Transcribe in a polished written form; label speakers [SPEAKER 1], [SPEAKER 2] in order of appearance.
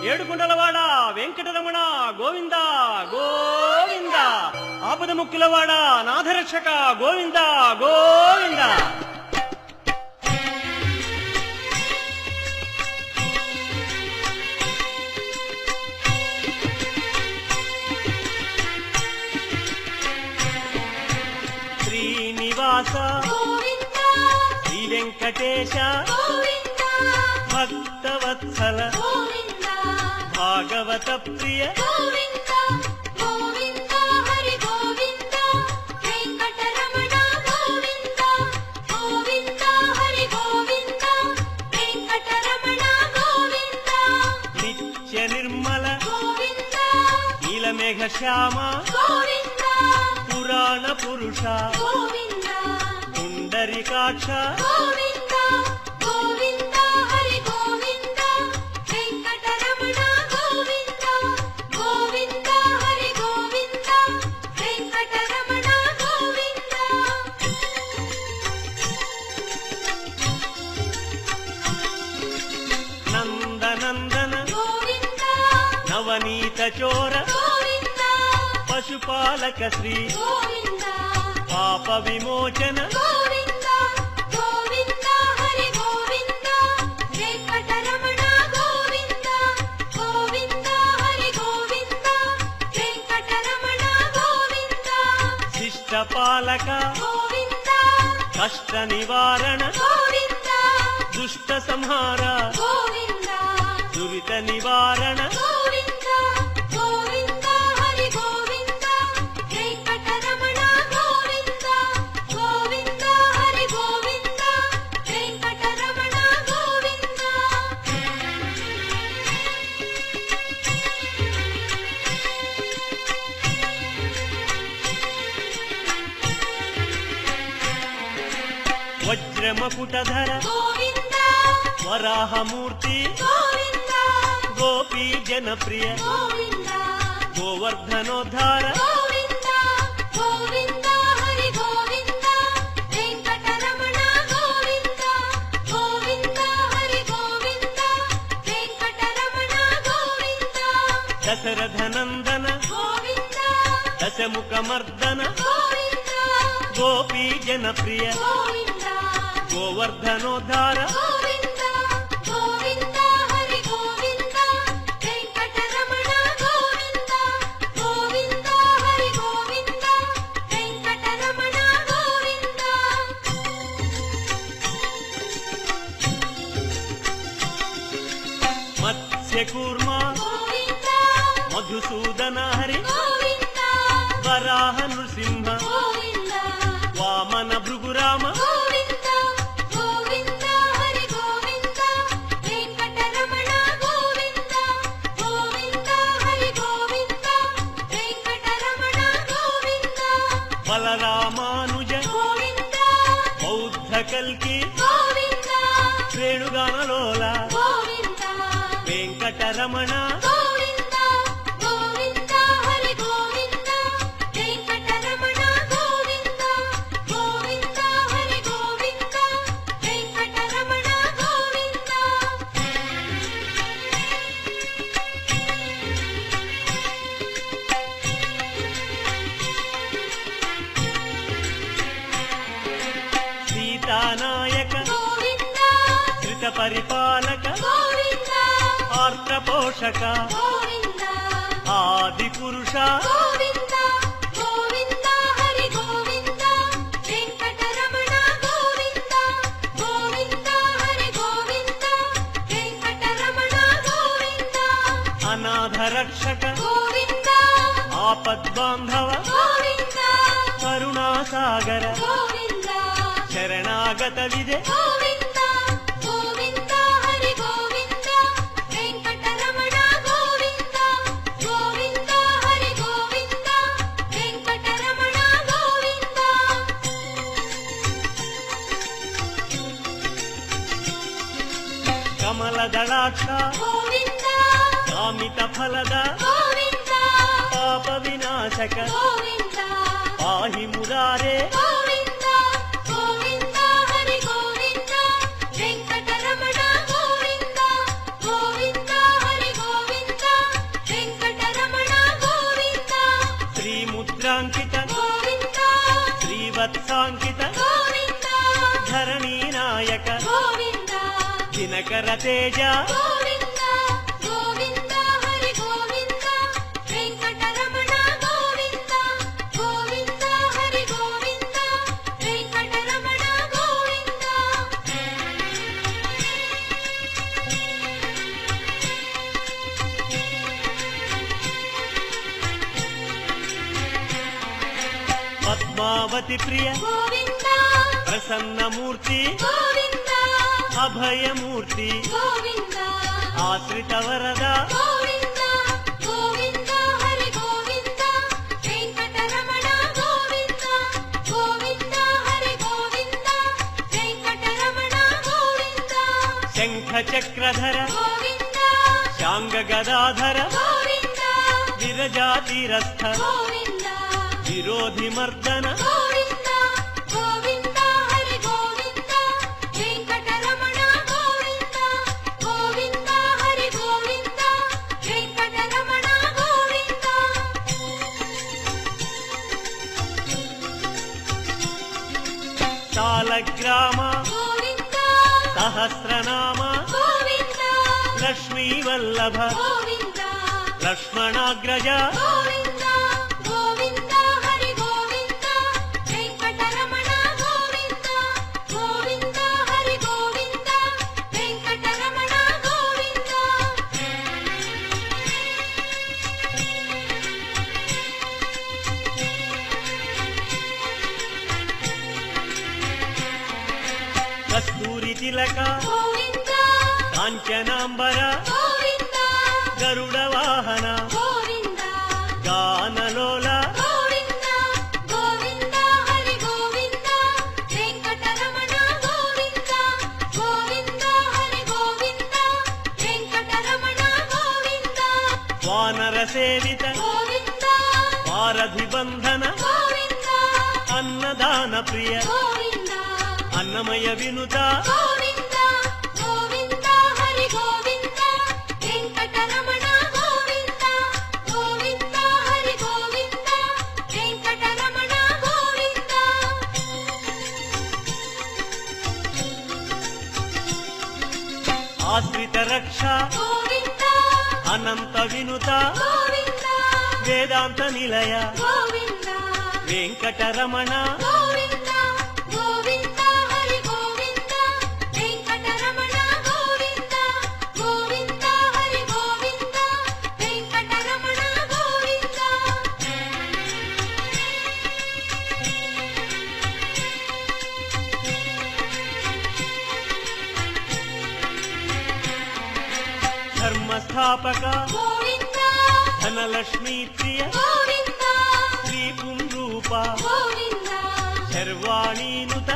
[SPEAKER 1] ఏడుకుంటలవాడ వెంకటరమణ గోవింద గోవింద. ఆపద ముక్కులవాడ నాథరక్షక గోవింద గోవింద. శ్రీనివాస శ్రీ వెంకటేశ భక్తవత్సల భాగవత ప్రియ నిత్య నిర్మల నీలమేఘ శ్యామ పురాణ పురుష పుండరీకాక్ష నందనందన నవనీత చోర పశుపాలక శ్రీ పాప విమోచన శిష్టపాలక కష్ట నివారణ దుష్ట సంహార దురిత నివారణ వజ్రమకుటధర వరాహమూర్తి గోపీ జనప్రియ గోవర్ధనోద్ధార దశరథనందన దశముఖమర్దన గోపీ జనప్రియ గోవర్ధనోద్ధార మత్స్యకూర్మ మధుసూదన హరి వరాహ నృసింహ వామన భృగురామ బలరామానుజ బౌద్ధ కల్కి శ్రేణుగానలోల వెంకటరమణ సీతానాయక శ్రిత పరిపాలక ఆర్త పోషక ఆది పురుష అనాథ రక్షక ఆపద్బాంధవ కరుణాసాగర శరణాగత విజయ కమలదళాక్ష కామిత ఫలద పాప వినాశక పాహి మురారే
[SPEAKER 2] వెంకటరమణ గోవింద గోవింద హరి గోవింద
[SPEAKER 1] శ్రీరంగాంకిత
[SPEAKER 2] గోవింద
[SPEAKER 1] శ్రీవత్సాంకిత
[SPEAKER 2] గోవింద
[SPEAKER 1] ధరణీ నాయక
[SPEAKER 2] గోవింద
[SPEAKER 1] దినకర తేజ
[SPEAKER 2] గోవింద గోవింద హరి గోవింద వెంకటరమణ గోవింద గోవింద హరి గోవింద వెంకటరమణ గోవింద
[SPEAKER 1] పద్మావతి ప్రియ
[SPEAKER 2] గోవింద
[SPEAKER 1] ప్రసన్నమూర్తి
[SPEAKER 2] గోవింద
[SPEAKER 1] అభయమూర్తి
[SPEAKER 2] గోవింద
[SPEAKER 1] ఆశ్రిత వరద
[SPEAKER 2] గోవింద గోవింద హరి గోవింద వెంకటరమణ గోవింద గోవింద హరి గోవింద వెంకటరమణ గోవింద
[SPEAKER 1] శంఖ చక్రధర
[SPEAKER 2] గోవింద
[SPEAKER 1] శాంగ గదాధర
[SPEAKER 2] గోవింద
[SPEAKER 1] విరజాతిరస్థ
[SPEAKER 2] గోవింద
[SPEAKER 1] విరోధి మర్దన
[SPEAKER 2] గోవింద గోవింద హరి గోవింద వెంకటరమణ గోవింద గోవింద హరి గోవింద వెంకటరమణ గోవింద
[SPEAKER 1] సాలగ్రామ
[SPEAKER 2] గోవింద
[SPEAKER 1] సహస్రనామ
[SPEAKER 2] గోవింద
[SPEAKER 1] లక్ష్మీవల్లభ
[SPEAKER 2] గోవింద
[SPEAKER 1] లక్ష్మణాగ్రజ
[SPEAKER 2] గోవింద గోవింద హరి గోవింద వెంకటరమణ గోవింద గోవింద హరి గోవింద వెంకటరమణ గోవింద
[SPEAKER 1] కస్తూరి తిలక
[SPEAKER 2] గోవింద
[SPEAKER 1] కాంచనాంబర
[SPEAKER 2] గోవింద
[SPEAKER 1] గరుడ వాహన
[SPEAKER 2] గోవింద
[SPEAKER 1] గానలోల
[SPEAKER 2] గోవింద గోవింద హరి గోవింద వెంకటరమణ గోవింద గోవింద హరి గోవింద వెంకటరమణ గోవింద
[SPEAKER 1] వానర సేవిత
[SPEAKER 2] గోవింద
[SPEAKER 1] వారధి బంధన
[SPEAKER 2] గోవింద
[SPEAKER 1] అన్నదాన ప్రియ
[SPEAKER 2] గోవింద
[SPEAKER 1] అన్నమయ వినుత
[SPEAKER 2] గోవింద గోవింద హరి గోవింద వెంకటరమణ గోవింద గోవింద హరి గోవింద వెంకటరమణ గోవింద
[SPEAKER 1] ఆశ్రిత రక్ష
[SPEAKER 2] గోవింద
[SPEAKER 1] అనంత వినుత
[SPEAKER 2] గోవింద
[SPEAKER 1] వేదాంత నిలయ
[SPEAKER 2] గోవింద
[SPEAKER 1] వెంకటరమణ
[SPEAKER 2] గోవింద గోవింద హరి గోవింద వెంకటరమణ గోవింద గోవింద హరి గోవింద వెంకటరమణ గోవింద
[SPEAKER 1] ధర్మస్థాపక
[SPEAKER 2] గోవింద
[SPEAKER 1] ధనలక్ష్మీ ప్రియ
[SPEAKER 2] గోవింద
[SPEAKER 1] శ్రీ పుంరూప
[SPEAKER 2] గోవింద
[SPEAKER 1] శర్వాణీనుత